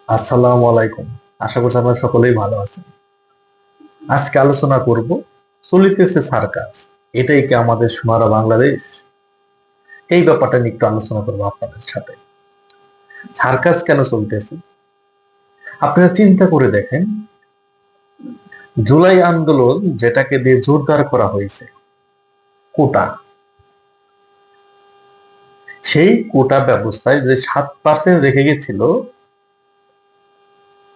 আসসালামু আলাইকুম। আশা করছি আপনারা সকলেই ভালো আছেন। আজকে আলোচনা করব চলিতেছে সার্কাস, এটাই কি আমাদের সোনারা বাংলাদেশ? এই ব্যাপারটা নিয়ে একটু আলোচনা করবো আপনাদের সাথে। সার্কাস কেন চলতেছে আপনারা চিন্তা করে দেখেন। জুলাই আন্দোলন যেটাকে দিয়ে জোরদার করা হয়েছে, কোটা, সেই কোটা ব্যবস্থায় যে 7% রেখে গেছিল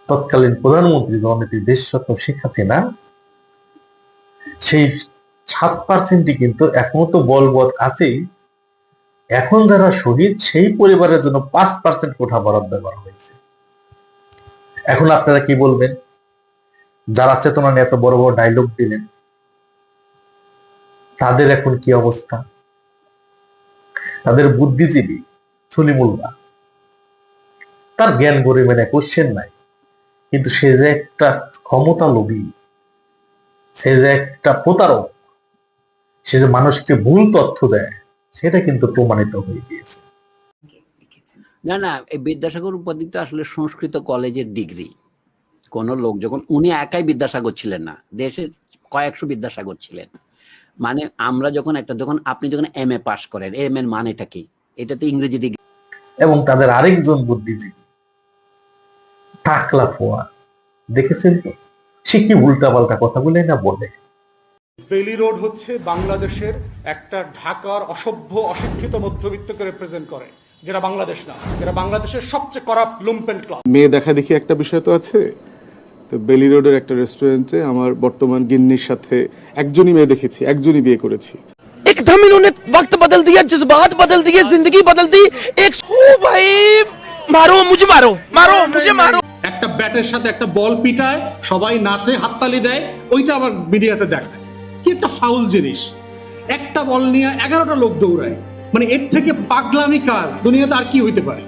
তৎকালীন প্রধানমন্ত্রী জননেত্রী দেশরত্ন শেখ হাসিনা, সেই 7%ই কিন্তু এখনো তো বলবৎ আছেই। এখন যারা শহীদ সেই পরিবারের জন্য 5% কোঠা বরাদ্দ করা হয়েছে। এখন আপনারা কি বলবেন? যারা চেতনা নিয়ে এত বড় বড় ডায়লগ দিলেন, তাদের এখন কি অবস্থা? তাদের বুদ্ধিজীবী সলিমুল্লাহ, তার জ্ঞান গরিবে না, কোশ্চেন নাই, কিন্তু সে যে একটা ক্ষমতা লোভী, সে যে একটা প্রতারক, সে যে মানুষকে ভুল তথ্য দেয়, সেটা কিন্তু প্রমাণিত হয়ে গিয়েছে। না না, এই বিদ্যাসাগর উপাধি তো আসলে সংস্কৃত কলেজের ডিগ্রি। কোন লোক যখন, উনি একাই বিদ্যাসাগর ছিলেন না, দেশে কয়েকশো বিদ্যাসাগর ছিলেন। মানে আমরা যখন আপনি যখন MA পাস করেন, এম এর মানেটা কি? এটা তো ইংরেজি ডিগ্রি। এবং তাদের আরেকজন বুদ্ধিজীবী টাকলা ফোয়া, দেখেছেন তো সে কি উল্টা পাল্টা কথা বলে না বলে। বেলি রোড হচ্ছে বাংলাদেশের একটা ঢাকার অসভ্য অশিক্ষিত মধ্যবিত্তকে রিপ্রেজেন্ট করে, যেটা বাংলাদেশ না, এটা বাংলাদেশের সবচেয়ে করাপ্ট লুম্পেন ক্লাব। মেয়ে দেখা দেখি একটা বিষয় তো আছে। তো বেলি রোডের একটা রেস্টুরেন্টে আমার বর্তমান গিন্নির সাথে একজনই মেয়ে দেখেছি, একজনই বিয়ে করেছি। एकदम इन्होंने वक्त बदल दिया, जज्बात बदल दिए, जिंदगी बदल दी। एक ओ भाई, मारो मुझे, मारो मारो मुझे, मारो। একটা ব্যাটের সাথে একটা বল পিটায়, সবাই নাচে, হাততালি দেয়, ওইটা আবার মিডিয়াতে দেখায়। কি একটা ফাউল জিনিস! একটা বল নিয়ে 11টা লোক দৌড়ায়, মানে এর থেকে পাগলামি কাজ দুনিয়াতে আর কি হইতে পারে?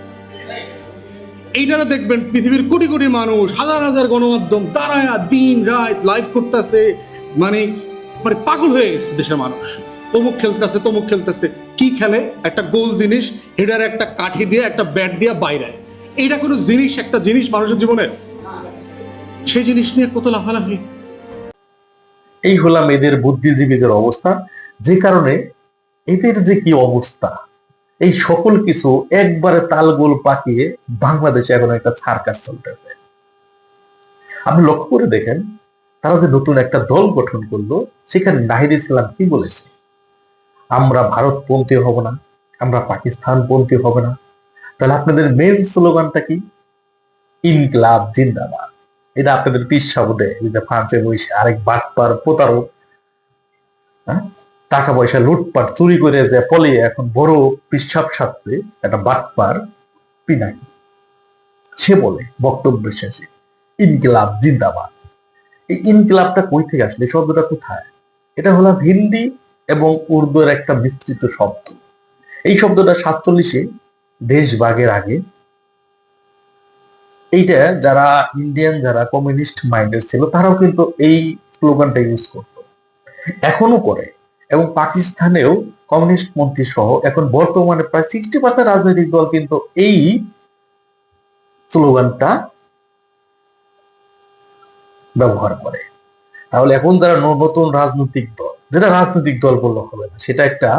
এইটাতে দেখবেন পৃথিবীর কোটি কোটি মানুষ, হাজার হাজার গণমাধ্যম দাঁড়ায় দিন রাত লাইভ করতেছে, মানে মানে পাগল হয়ে গেছে দেশের মানুষ। অমুক খেলতেছে, তমুক খেলতেছে। কি খেলে? একটা গোল জিনিস, হেডার একটা কাঠি দিয়ে, একটা ব্যাট দিয়ে বাইরে। এইটা কোনো জিনিস, একটা জিনিস মানুষের জীবনের, সেই জিনিস নিয়ে কত লাফালাফি। এই হলাম এদের বুদ্ধিজীবীদের অবস্থা, যে কারণে এদের যে কি অবস্থা, এই সকল কিছু একবারে তালগোল পাকিয়ে বাংলাদেশে এখন একটা সার্কাস চলতেছে। আপনি লক্ষ্য করে দেখেন, তারা যে নতুন একটা দল গঠন করলো, সেখানে নাহিদ ইসলাম কি বলেছে? আমরা ভারতপন্থী হব না, আমরা পাকিস্তানপন্থী হব না। তাহলে আপনাদের মেন স্লোগানটা কি? ইনকিলাব জিন্দাবাদ। এটা আপনাদের পিসাবু দেয় যে ফ্রান্সে বসে আরেক বাটপার প্রতারক, হ্যাঁ, টাকা পয়সা লুটপাট চুরি করে যে পলিয়ে এখন বড় পিসাব সাজছে একটা বাটপার পিনাকি। সে বলে বক্তব্য শেষে ইনকিলাব জিন্দাবাদ। এই ইনকিলাবটা কই থেকে আসলে, শব্দটা কোথায়? এটা হলো হিন্দি এবং উর্দুর একটা মিশ্রিত শব্দ। এই শব্দটা 47-এ দেশভাগের আগে, এইটা যারা ইন্ডিয়ান, যারা কমিউনিস্ট মাইন্ডের ছিল, তারাও কিন্তু এই স্লোগানটা ইউজ করত, এখনো করে। এবং পাকিস্তানেও কমিউনিস্ট মন্ত্রী সহ এখন বর্তমানে প্রায় 60% রাজনৈতিক দল কিন্তু এই স্লোগানটা ব্যবহার করে। তাহলে এখন যারা নতুন রাজনৈতিক দল, যেটা রাজনৈতিক দল বললে হবে না, সেটা একটা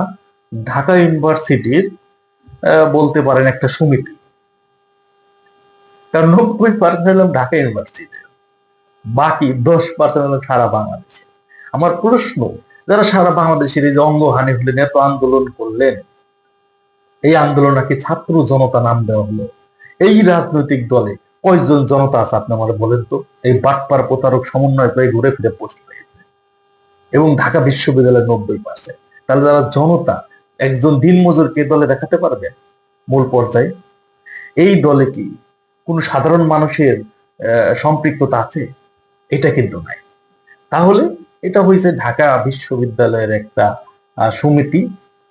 ঢাকা ইউনিভার্সিটির বলতে পারেন একটা সমিতি, কারণ 90% হলাম ঢাকা ইউনিভার্সিটি, বাকি 10% হলো সারা বাংলাদেশে। আমার প্রশ্ন, যারা সারা বাংলাদেশের এই যে অঙ্গহানি হলেন, এত আন্দোলন করলেন, এই আন্দোলন নাকি ছাত্র জনতা নাম দেওয়া হলো, এই রাজনৈতিক দলে কয়জন জনতা আছে আপনি আমার বলেন তো? এই বাটপার প্রতারক সমন্বয় প্রায় ঘুরে ফিরে পোস্ট হয়েছে, এবং ঢাকা বিশ্ববিদ্যালয়ের 90%। তাহলে যারা জনতা, একজন দিনমজুরকে দলে দেখাতে পারবে মূল পর্যায়ে? এই দলে কি কোন সাধারণ মানুষের সম্পৃক্ততা আছে? এটা কিন্তু নাই। তাহলে এটা হয়েছে ঢাকা বিশ্ববিদ্যালয়ের একটা সমিতি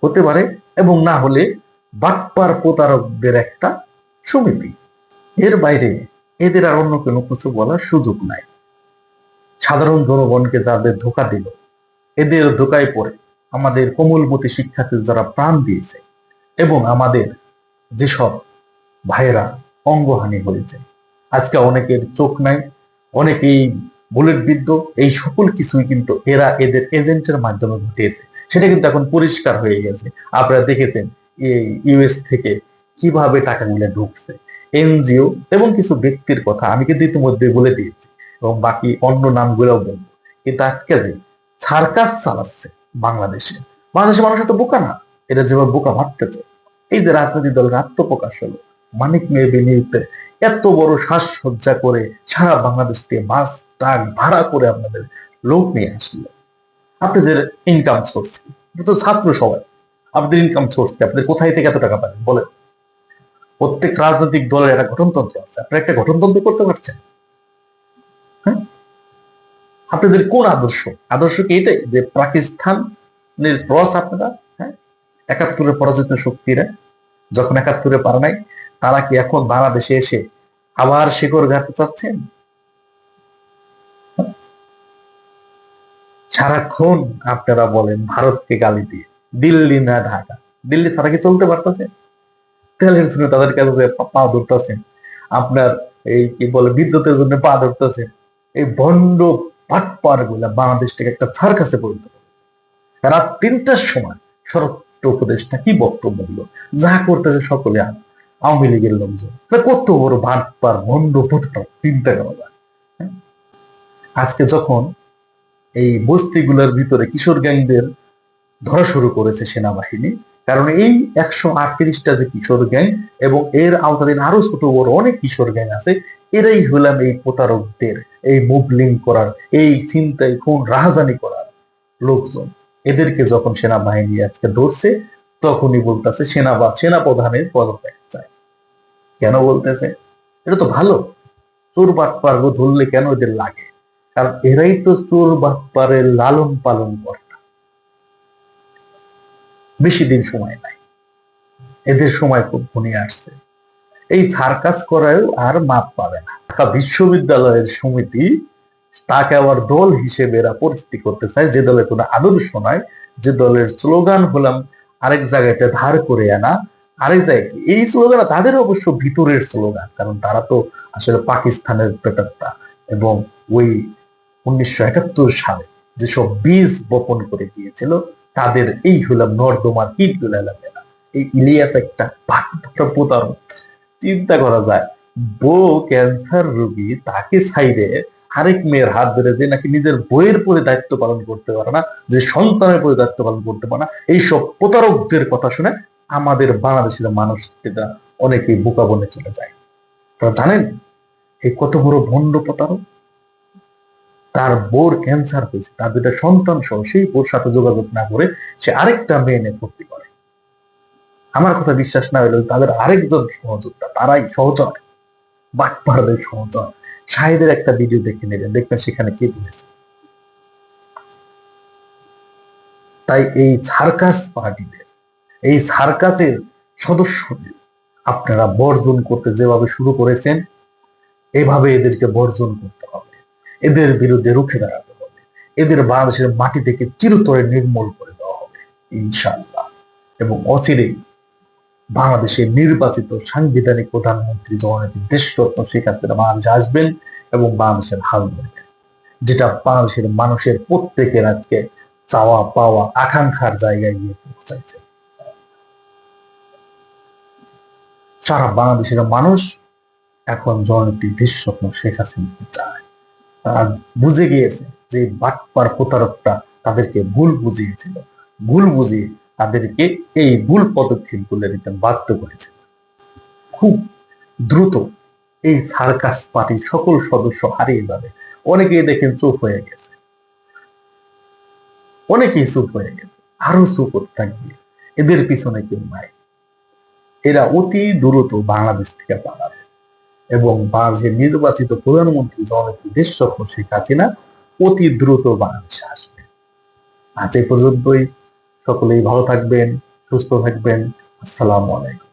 হতে পারে, এবং না হলে বাটপার প্রতারকদের একটা সমিতি। এর বাইরে এদের আর অন্য কোনো কিছু বলার সুযোগ নাই। সাধারণ জনগণকে যাদের ধোঁকা দিল, এদের ধোঁকায় পড়ে আমাদের কোমলমতি শিক্ষার্থী যারা প্রাণ দিয়েছে, এবং আমাদের যেসব ভাইয়েরা অঙ্গহানি হয়েছে, আজকে অনেকের চোখ নাই, অনেকেই বুলেট বিদ্ধ, এই সকল কিছুই কিন্তু এরা এদের এজেন্টের মাধ্যমে ঘটিয়েছে। সেটা কিন্তু এখন পরিষ্কার হয়ে গেছে। আপনারা দেখেছেন এই ইউএস থেকে কিভাবে টাকাগুলো ঢুকছে। এনজিও এবং কিছু ব্যক্তির কথা আমি কিন্তু ইতিমধ্যে বলে দিয়েছি এবং বাকি অন্য নামগুলোও বলবো। কিন্তু আজকে যে সার্কাস চালাচ্ছে বাংলাদেশের মানুষ এত বোকা না, এটা যেভাবে বোকা ভাবতেছে। এই যে রাজনৈতিক দলের আত্মপ্রকাশ হলো, মানিক মেয়ে নিউতে এত বড় সাজসজ্জা করে সারা বাংলাদেশ থেকে বাস ট্রাক ভাড়া করে আপনাদের লোক নিয়ে আসলো। আপনাদের ইনকাম সোর্স কি? তো ছাত্র সবাই, আপনাদের ইনকাম সোর্স কি? আপনাদের কোথায় থেকে এত টাকা পাবেন বলেন? প্রত্যেক রাজনৈতিক দলের একটা গঠনতন্ত্র আছে, আপনারা একটা গঠনতন্ত্র করতে পারছেন? হ্যাঁ, আপনাদের কোন আদর্শ কি এটাই যে পাকিস্তানের ক্রস আপনারা? হ্যাঁ, ৭১-এর পরাজিত শক্তিরা যখন ৭১-এ পারে নাই, তারা কি এখন বাংলাদেশে এসে আবার শিকড় গাড়তে চাচ্ছেন? সারাক্ষণ আপনারা বলেন ভারতকে গালি দিয়ে, দিল্লি না ঢাকা, দিল্লি ছাড়া কি চলতে পারতেছে? তেলের জন্য তাদের কাছে পা ধরতেছেন, আপনার এই কি বলে বিদ্যুতের জন্য পা ধরতেছেন। এই ভণ্ড পাটপার গুলা বাংলাদেশটাকে একটা সার্কাসে পরিণত করে। রাত ৩টার সময় স্বরাষ্ট্র উপদেষ্টা কি বক্তব্য দিল, যা করতেছে সকলে আওয়ামী লীগের লোকজন। কত বড় ভাটপার ভণ্ড পুত্র, চিন্তা করা যায়। আজকে যখন এই বস্তিগুলোর ভিতরে কিশোর গ্যাংদের ধরা শুরু করেছে সেনাবাহিনী, কারণ এই ১৩৮টা যে কিশোর গ্যাং এবং এর আওতাধীন আরো ছোট বড় অনেক কিশোর গ্যাং আছে, এরাই হলাম এই প্রতারকদের, এই মুভলিং করার, এই চিন্তায় খুন রাহাজানি করার লোকজন। এদেরকে যখন সেনাবাহিনী আজকে ধরছে, তখনই বলতেছে সেনাপ্রধানের পদত্যাগ চায়। কেন বলতেছে? এটা তো ভালো। চোর বাটপার ধরলে কেন এদের লাগে? কারণ এরাই তো চোর বাটপারের লালন পালন করে। বেশি দিন সময় নাই, এদের সময় খুব ঘনিয়ে আসছে। এই সার্কাস করায়ও আর মাপ পাবে না। ঢাকা বিশ্ববিদ্যালয়ের সমিতি তাকে আবার দল হিসেবে এরা পরিস্থিতি করতে চায়, যে দলের কোনো আদর্শ নাই, যে দলের স্লোগান হলাম আরেক জায়গাতে ধার করে আনা, আরেক জায়গায়। এই স্লোগান তাদের অবশ্য ভিতরের স্লোগান, কারণ তারা তো আসলে পাকিস্তানের প্রেতাত্মা এবং ওই ১৯৭১ সালে যেসব বীজ বপন করে গিয়েছিল, তাদের এই হলাম নর্দমার কীট গুলা লাগে না। এই ইলিয়াস একটা প্রতারক। চিন্তা করা যায়, বউ ক্যান্সার রোগী, তাকে সাইডে আরেক মেয়ের হাত ধরে যে নাকি নিজের বইয়ের প্রতি দায়িত্ব পালন করতে পারে না, যে সন্তানের প্রতি দায়িত্ব পালন করতে পারে না, এইসব প্রতারকদের কথা শুনে আমাদের বাংলাদেশের মানুষ যেটা অনেকেই বোকা বনে চলে যায়। আপনারা জানেন এই কত বড় ভণ্ড প্রতারক? তার বোর ক্যান্সার হয়েছে, তার দুটা সন্তান সহ সেই বোর সাথে যোগাযোগ না করে সে আরেকটা মেয়ে নিয়ে ভর্তি করে। আমার কথা বিশ্বাস না হলেও তাদের আরেকজন সহযোগিতা, তারাই সহচর, বাটপাড়াদের সহচর। শাহিদের একটা ভিডিও দেখে নেবেন, দেখবেন সেখানে কে বলেছে। তাই এই সার্কাস পার্টিদের, এই সার্কাসের সদস্যদের আপনারা বর্জন করতে যেভাবে শুরু করেছেন, এভাবে এদেরকে বর্জন করতে হবে, এদের বিরুদ্ধে রুখে দাঁড়াতে হবে, এদের বাংলাদেশের মাটি থেকে চিরতরে নির্মূল করে দেওয়া হবে ইনশাআল্লাহ। এবং অচিরেই বাংলাদেশের নির্বাচিত সাংবিধানিক প্রধানমন্ত্রী জননেত্রী দেশরত্ন শেখ হাসিনা বাংলাদেশে আসবেন এবং বাংলাদেশের হাল ধরবেন, যেটা বাংলাদেশের মানুষের প্রত্যেকের আজকে চাওয়া পাওয়া আকাঙ্ক্ষার জায়গায় গিয়ে পৌঁছাইছে। সারা বাংলাদেশের মানুষ এখন জননেত্রী দেশরত্ন শেখ হাসিনাকে চায়। তারা বুঝে গিয়েছে যে বাটপার প্রতারকটা তাদেরকে ভুল বুঝিয়েছিল, ভুল বুঝিয়ে তাদেরকে এই ভুল পদক্ষেপ গুলো নিতে বাধ্য করেছে। খুব দ্রুত এই সার্কাস পার্টির সকল সদস্য হারিয়ে যাবে। অনেকেই দেখেন চুপ হয়ে গেছে, অনেকেই চুপ হয়ে গেছে, আরো চুপ করতে থাকবে। এদের পিছনে কেউ নাই। এরা অতি দ্রুত বাংলাদেশ থেকে পালাবে এবং বাংলাদেশের নির্বাচিত প্রধানমন্ত্রী জননেত্রী দেশরত্ন শেখ হাসিনা অতি দ্রুত বাংলাদেশে আসবে। আজ এই পর্যন্তই। সকলেই ভালো থাকবেন, সুস্থ থাকবেন। আসসালামু আলাইকুম।